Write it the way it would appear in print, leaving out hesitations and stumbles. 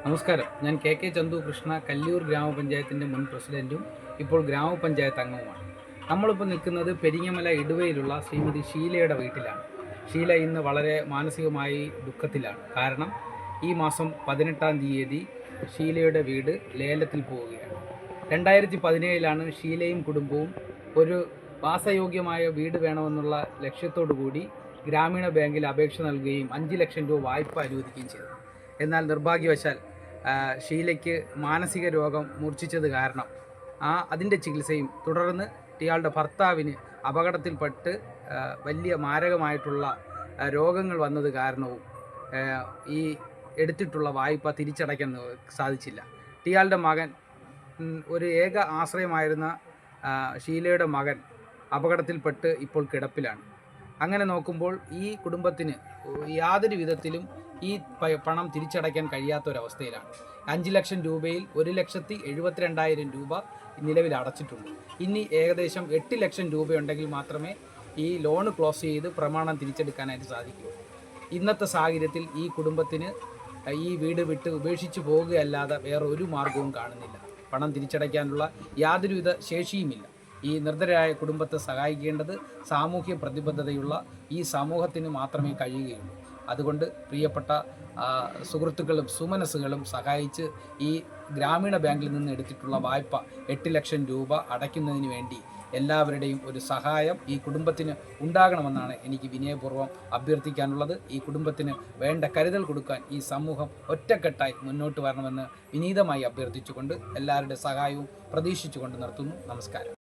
നമസ്കാരം. ഞാൻ കെ ചന്തു കൃഷ്ണ, കല്ലിയൂർ ഗ്രാമപഞ്ചായത്തിൻ്റെ മുൻ പ്രസിഡൻറ്റും ഇപ്പോൾ ഗ്രാമപഞ്ചായത്ത് അംഗവുമാണ്. നമ്മളിപ്പോൾ നിൽക്കുന്നത് പെരിങ്ങമല ഇടുവയിലുള്ള ശ്രീമതി ഷീലയുടെ വീട്ടിലാണ്. ഷീല ഇന്ന് വളരെ മാനസികമായി ദുഃഖത്തിലാണ്. കാരണം ഈ മാസം 18-ാം തീയതി ഷീലയുടെ വീട് ലേലത്തിൽ പോവുകയാണ്. 2017 ഷീലയും കുടുംബവും ഒരു വാസയോഗ്യമായ വീട് വേണമെന്നുള്ള ലക്ഷ്യത്തോടു കൂടി ഗ്രാമീണ ബാങ്കിൽ അപേക്ഷ നൽകുകയും 5 ലക്ഷം രൂപ വായ്പ അനുവദിക്കുകയും ചെയ്തു. എന്നാൽ നിർഭാഗ്യവശാൽ ഷീലയ്ക്ക് മാനസിക രോഗം മൂർച്ഛിച്ചത് കാരണം അതിൻ്റെ ചികിത്സയും തുടർന്ന് ഇയാളുടെ ഭർത്താവിന് അപകടത്തിൽപ്പെട്ട് വലിയ മാരകമായിട്ടുള്ള രോഗങ്ങൾ വന്നത് കാരണവും ഈ എടുത്തിട്ടുള്ള വായ്പ തിരിച്ചടയ്ക്കാൻ സാധിച്ചില്ല. ഇയാളുടെ മകൻ, ഒരു ഏക ആശ്രയമായിരുന്ന ഷീലയുടെ മകൻ അപകടത്തിൽപ്പെട്ട് ഇപ്പോൾ കിടപ്പിലാണ്. അങ്ങനെ നോക്കുമ്പോൾ ഈ കുടുംബത്തിന് യാതൊരു വിധത്തിലും ഈ പണം തിരിച്ചടയ്ക്കാൻ കഴിയാത്തൊരവസ്ഥയിലാണ്. 5 ലക്ഷം രൂപയിൽ 1,72,000 രൂപ നിലവിൽ അടച്ചിട്ടുണ്ട്. ഇനി ഏകദേശം 8 ലക്ഷം രൂപയുണ്ടെങ്കിൽ മാത്രമേ ഈ ലോൺ ക്ലോസ് ചെയ്ത് പ്രമാണം തിരിച്ചെടുക്കാനായിട്ട് സാധിക്കൂ. ഇന്നത്തെ സാഹചര്യത്തിൽ ഈ കുടുംബത്തിന് ഈ വീട് വിട്ട് ഉപേക്ഷിച്ച് പോകുകയല്ലാതെ വേറെ ഒരു മാർഗവും കാണുന്നില്ല. പണം തിരിച്ചടയ്ക്കാനുള്ള യാതൊരുവിധ ശേഷിയുമില്ല. ഈ നിർദ്ധരായ കുടുംബത്തെ സഹായിക്കേണ്ടത് സാമൂഹ്യ പ്രതിബദ്ധതയുള്ള ഈ സമൂഹത്തിന് മാത്രമേ കഴിയുകയുള്ളൂ. അതുകൊണ്ട് പ്രിയപ്പെട്ട സുഹൃത്തുക്കളും സുമനസ്സുകളും സഹായിച്ച് ഈ ഗ്രാമീണ ബാങ്കിൽ നിന്ന് എടുത്തിട്ടുള്ള വായ്പ 8 ലക്ഷം രൂപ അടയ്ക്കുന്നതിന് വേണ്ടി എല്ലാവരുടെയും ഒരു സഹായം ഈ കുടുംബത്തിന് ഉണ്ടാകണമെന്നാണ് എനിക്ക് വിനയപൂർവ്വം അഭ്യർത്ഥിക്കാനുള്ളത്. ഈ കുടുംബത്തിന് വേണ്ട കരുതൽ കൊടുക്കാൻ ഈ സമൂഹം ഒറ്റക്കെട്ടായി മുന്നോട്ട് വരണമെന്ന് വിനീതമായി അഭ്യർത്ഥിച്ചുകൊണ്ട് എല്ലാവരുടെ സഹായവും പ്രതീക്ഷിച്ചുകൊണ്ട് നിർത്തുന്നു. നമസ്കാരം.